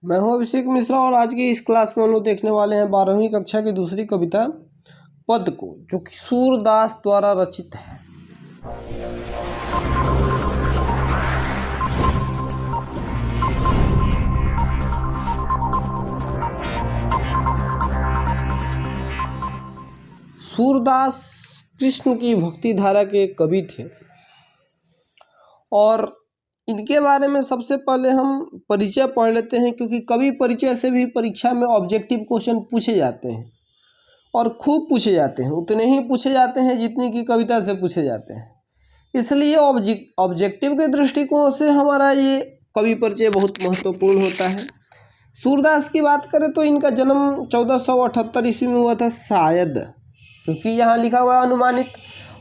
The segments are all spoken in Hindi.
मैं हूं अभिषेक मिश्रा और आज की इस क्लास में हम लोग देखने वाले हैं 12वीं कक्षा की दूसरी कविता पद को, जो कि सूरदास द्वारा रचित है। सूरदास कृष्ण की भक्ति धारा के कवि थे और इनके बारे में सबसे पहले हम परिचय पढ़ लेते हैं, क्योंकि कवि परिचय से भी परीक्षा में ऑब्जेक्टिव क्वेश्चन पूछे जाते हैं और खूब पूछे जाते हैं। उतने ही पूछे जाते हैं जितनी की कविता से पूछे जाते हैं। इसलिए ऑब्जेक्टिव के दृष्टिकोण से हमारा ये कवि परिचय बहुत महत्वपूर्ण होता है। सूरदास की बात करें तो इनका जन्म 1478 ईस्वी में हुआ था शायद, क्योंकि यहाँ लिखा हुआ है अनुमानित।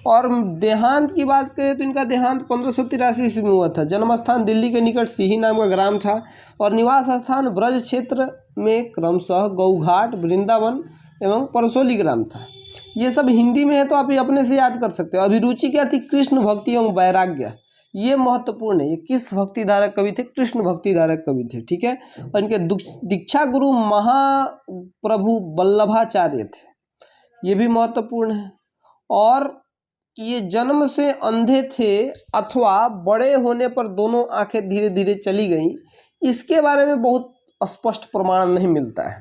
और देहांत की बात करें तो इनका देहांत 1583 ईस्वी में हुआ था। जन्म स्थान दिल्ली के निकट सिही नाम का ग्राम था और निवास स्थान ब्रज क्षेत्र में क्रमशः गौघाट, वृंदावन एवं परसोली ग्राम था। ये सब हिंदी में है तो आप ये अपने से याद कर सकते हो। अभिरुचि क्या थी? कृष्ण भक्ति एवं वैराग्य। ये महत्वपूर्ण है। ये किस भक्ति धारक कवि थे? कृष्ण भक्ति धारक कवि थे। ठीक है। और इनके दीक्षा गुरु महाप्रभु वल्लभाचार्य थे, ये भी महत्वपूर्ण है। और ये जन्म से अंधे थे अथवा बड़े होने पर दोनों आंखें धीरे धीरे चली गईं, इसके बारे में बहुत स्पष्ट प्रमाण नहीं मिलता है।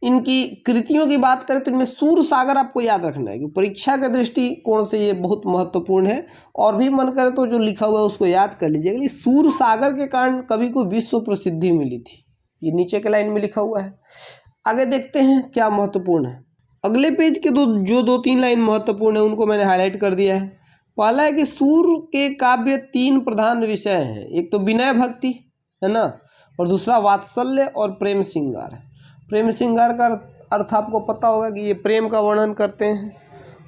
इनकी कृतियों की बात करें तो इनमें सूर सागर आपको याद रखना है, कि परीक्षा के दृष्टिकोण से ये बहुत महत्वपूर्ण है। और भी मन करे तो जो लिखा हुआ है उसको याद कर लीजिएगा। सूर सागर के कारण कवि को विश्व प्रसिद्धि मिली थी, ये नीचे के लाइन में लिखा हुआ है। आगे देखते हैं क्या महत्वपूर्ण है। अगले पेज के दो तीन लाइन महत्वपूर्ण है, उनको मैंने हाईलाइट कर दिया है। पहला है कि सूर के काव्य तीन प्रधान विषय हैं। एक तो विनय भक्ति है ना, और दूसरा वात्सल्य और प्रेम श्रृंगार है। प्रेम श्रृंगार का अर्थ आपको पता होगा कि ये प्रेम का वर्णन करते हैं।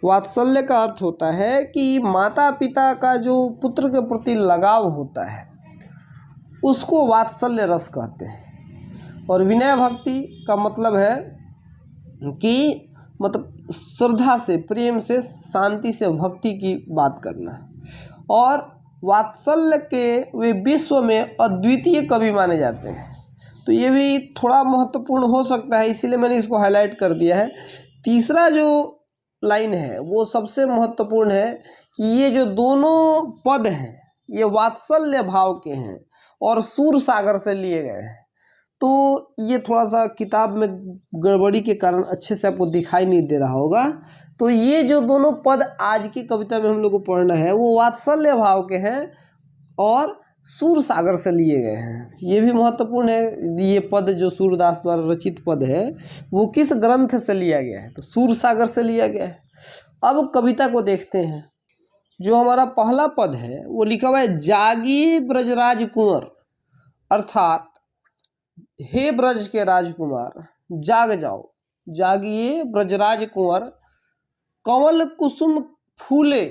वात्सल्य का अर्थ होता है कि माता पिता का जो पुत्र के प्रति लगाव होता है उसको वात्सल्य रस कहते हैं। और विनय भक्ति का मतलब है कि श्रद्धा से, प्रेम से, शांति से भक्ति की बात करना। और वात्सल्य के वे विश्व में अद्वितीय कवि माने जाते हैं, तो ये भी थोड़ा महत्वपूर्ण हो सकता है, इसीलिए मैंने इसको हाईलाइट कर दिया है। तीसरा जो लाइन है वो सबसे महत्वपूर्ण है कि ये जो दोनों पद हैं ये वात्सल्य भाव के हैं और सूर सागर से लिए गए हैं। तो ये थोड़ा सा किताब में गड़बड़ी के कारण अच्छे से आपको दिखाई नहीं दे रहा होगा। तो ये जो दोनों पद आज की कविता में हम लोग को पढ़ना है वो वात्सल्य भाव के हैं और सूर सागर से लिए गए हैं, ये भी महत्वपूर्ण है। ये पद जो सूरदास द्वारा रचित पद है वो किस ग्रंथ से लिया गया है? तो सूर सागर से लिया गया है। अब कविता को देखते हैं। जो हमारा पहला पद है वो लिखा हुआ है, जागिए ब्रजराज कुंवर, अर्थात हे ब्रज के राजकुमार जाग जाओ। जागिए ब्रजराज कुंवर, कमल कुसुम फूले।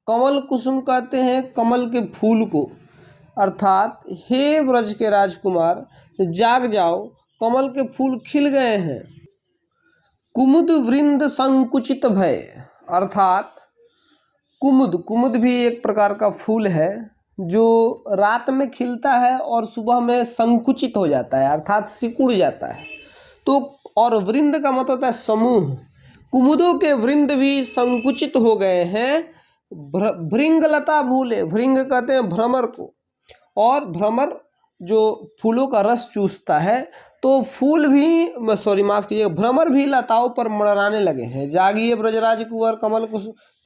कमल कुसुम कहते हैं कमल के फूल को, अर्थात हे ब्रज के राजकुमार जाग जाओ, कमल के फूल खिल गए हैं। कुमुद वृंद संकुचित भय, अर्थात कुमुद भी एक प्रकार का फूल है जो रात में खिलता है और सुबह में संकुचित हो जाता है, अर्थात सिकुड़ जाता है। तो और वृंद का मतलब होता है समूह। कुमुदों के वृंद भी संकुचित हो गए हैं। भृंगलता भूले, भृंग कहते हैं भ्रमर को, और भ्रमर जो फूलों का रस चूसता है, तो फूल भी माफ कीजिएगा, भ्रमर भी लताओं पर मड़राने लगे हैं। जागिए ब्रजराज कुंवर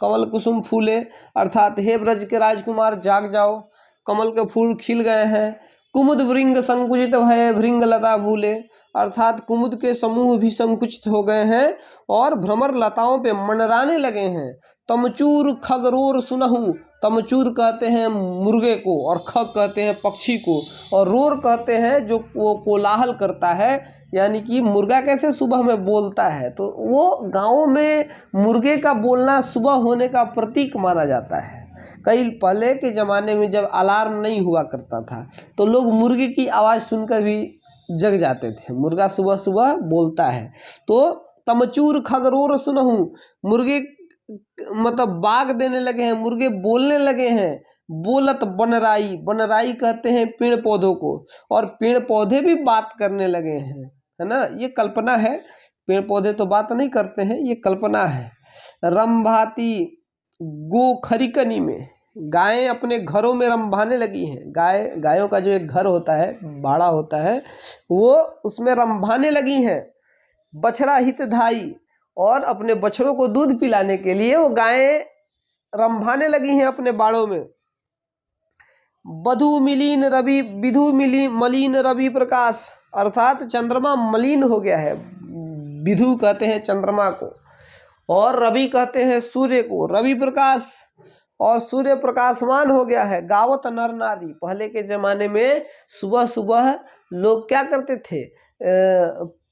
कमल कुसुम फूले, अर्थात हे ब्रज के राजकुमार जाग जाओ, कमल के फूल खिल गए हैं। कुमुद वृंग संकुचित भय भृंग लता भूले, अर्थात कुमुद के समूह भी संकुचित हो गए हैं और भ्रमर लताओं पे मंडराने लगे हैं। तमचूर खगरोर सुनहु, तमचूर कहते हैं मुर्गे को और खग कहते हैं पक्षी को, और रोर कहते हैं जो वो कोलाहल करता है, यानी कि मुर्गा कैसे सुबह में बोलता है, तो वो गाँव में मुर्गे का बोलना सुबह होने का प्रतीक माना जाता है। कई पहले के ज़माने में जब अलार्म नहीं हुआ करता था तो लोग मुर्गे की आवाज़ सुनकर भी जग जाते थे। मुर्गा सुबह सुबह बोलता है। तो तमचूर खगरोर सुनहु, मुर्गे बाग देने लगे हैं, मुर्गे बोलने लगे हैं। बोलत बनराई, बनराई कहते हैं पेड़ पौधों को, और पेड़ पौधे भी बात करने लगे हैं, है ना। ये कल्पना है, पेड़ पौधे तो बात नहीं करते हैं, ये कल्पना है। रंभाती गो खरिकनी में, गायें अपने घरों में रंभाने लगी हैं। गायों का जो एक घर होता है, बाड़ा होता है, वो उसमें रंभाने लगी हैं। बछड़ा हितधाई, और अपने बछड़ों को दूध पिलाने के लिए वो गायें रंभाने लगी हैं अपने बाड़ों में। विधु मलिन रवि प्रकाश, अर्थात चंद्रमा मलिन हो गया है। विधु कहते हैं चंद्रमा को, और रवि कहते हैं सूर्य को। रवि प्रकाश और सूर्य प्रकाशमान हो गया है। गावत नर नारी, पहले के ज़माने में सुबह सुबह लोग क्या करते थे,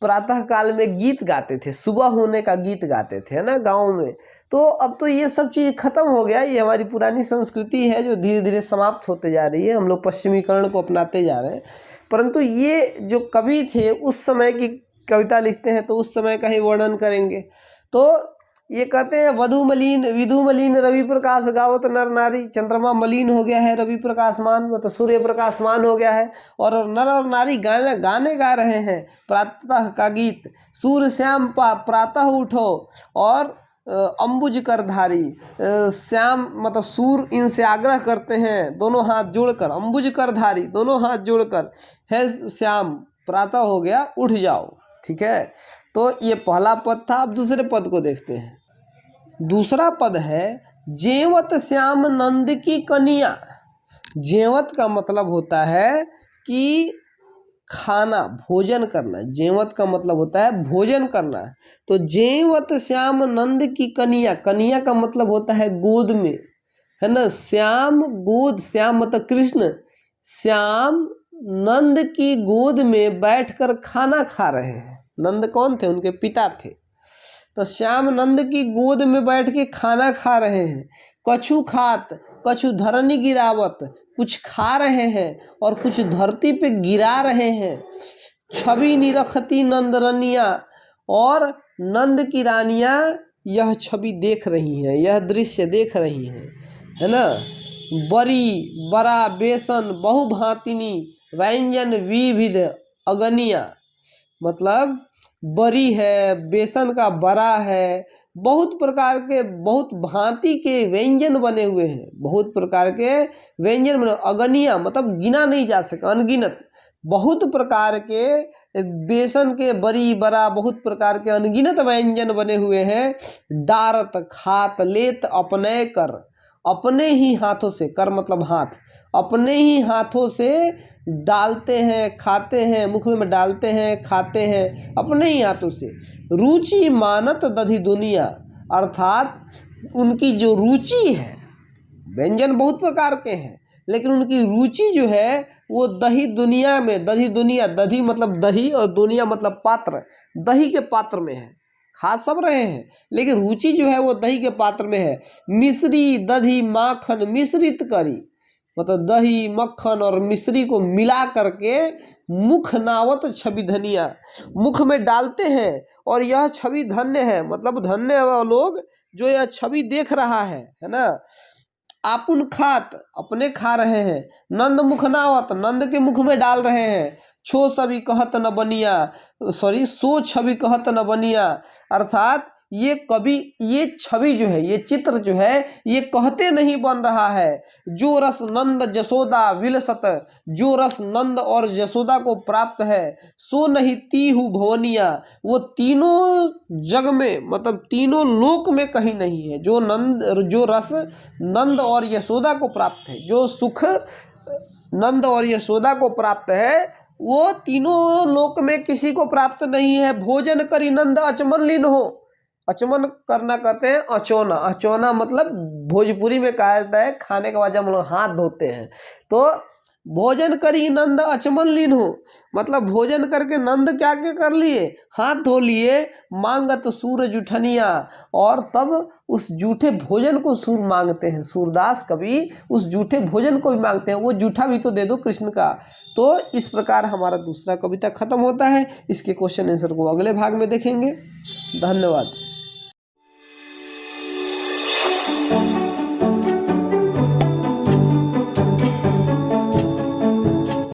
प्रातः काल में गीत गाते थे, सुबह होने का गीत गाते थे, है ना, गाँव में। तो अब तो ये सब चीज़ खत्म हो गया। ये हमारी पुरानी संस्कृति है जो धीरे धीरे समाप्त होते जा रही है। हम लोग पश्चिमीकरण को अपनाते जा रहे हैं। परंतु ये जो कवि थे उस समय की कविता लिखते हैं तो उस समय का ही वर्णन करेंगे। तो ये कहते हैं विधु मलिन रवि प्रकाश गावत नर नारी, चंद्रमा मलिन हो गया है, रवि प्रकाशमान मतलब सूर्य प्रकाशमान हो गया है, और नर और नारी गाने गा रहे हैं प्रातः का गीत। सूर्य श्याम प्रातः उठो, और अंबुज कर धारी, श्याम मतलब सूर्य इनसे आग्रह करते हैं दोनों हाथ जोड़कर, अंबुज कर धारी दोनों हाथ जोड़कर, है श्याम प्रातः हो गया उठ जाओ। ठीक है, तो ये पहला पद था। अब दूसरे पद को देखते हैं। दूसरा पद है जेवत श्याम नंद की कनिया। जेवत का मतलब होता है कि खाना, भोजन करना। जेवत का मतलब होता है भोजन करना। तो जेवत श्याम नंद की कनिया, कनिया का मतलब होता है गोद में, है ना। श्याम गोद, श्याम मतलब कृष्ण, श्याम नंद की गोद में बैठकर खाना खा रहे हैं। नंद कौन थे? उनके पिता थे। तो श्याम नंद की गोद में बैठ के खाना खा रहे हैं। कछु खात कछु धरनी गिरावत, कुछ खा रहे हैं और कुछ धरती पे गिरा रहे हैं। छवि निरखती नंदरनिया, और नंद की रानियाँ यह छवि देख रही हैं, यह दृश्य देख रही हैं, है ना। बरी बड़ा बेसन बहुभांतिनी व्यंजन विविध अगनिया, मतलब बरी है, बेसन का बड़ा है, बहुत प्रकार के, बहुत भांति के व्यंजन बने हुए हैं, बहुत प्रकार के व्यंजन बने। अगनिया मतलब गिना नहीं जा सका, अनगिनत, बहुत प्रकार के बेसन के बरी बड़ा, बहुत प्रकार के अनगिनत व्यंजन बने हुए हैं। डारत खात लेत अपने कर, अपने ही हाथों से, कर मतलब हाथ, अपने ही हाथों से डालते हैं, खाते हैं, मुख में डालते हैं, खाते हैं अपने ही हाथों से। रुचि मानत दधि दुनिया, अर्थात उनकी जो रुचि है, व्यंजन बहुत प्रकार के हैं लेकिन उनकी रुचि जो है वो दही दुनिया में, दधी दुनिया, दधी मतलब दही और दुनिया मतलब पात्र, दही के पात्र में है। खा सब रहे हैं लेकिन रुचि जो है वो दही के पात्र में है। मिश्री दधी माखन मिश्रित करी, मतलब दही मक्खन और मिश्री को मिला करके मुख नावत छवि धनिया, मुख में डालते हैं और यह छवि धन्य है, मतलब धन्य वो लोग जो यह छवि देख रहा है ना। आपुन खात अपने खा रहे हैं, नंद मुख नावत नंद के मुख में डाल रहे हैं। छो छवि कहत न बनिया, सो छवि कहत न बनिया, अर्थात ये कवि, ये छवि जो है, ये चित्र जो है ये कहते नहीं बन रहा है। जो रस नंद जसोदा विलसत, जो रस नंद और जसोदा को प्राप्त है, सो नहीं तीहु भवनिया, वो तीनों जग में मतलब तीनों लोक में कहीं नहीं है। जो रस नंद और यशोदा को प्राप्त है, जो सुख नंद और यशोदा को प्राप्त है, वो तीनों लोक में किसी को प्राप्त नहीं है। भोजन करी नंद अचमन लीन हो, अचमन करना कहते हैं अचोना। अचोना मतलब भोजपुरी में कहा जाता है खाने के बाद जब हम लोग हाथ धोते हैं। तो भोजन करी नंद अचमन लीन हो, मतलब भोजन करके नंद क्या क्या कर लिए, हाथ धो लिए। मांगत सूर जूठनिया, और तब उस जूठे भोजन को सूर मांगते हैं। सूरदास कवि उस जूठे भोजन को भी मांगते हैं, वो जूठा भी तो दे दो कृष्ण का। तो इस प्रकार हमारा दूसरा कविता खत्म होता है। इसके क्वेश्चन आंसर को अगले भाग में देखेंगे। धन्यवाद।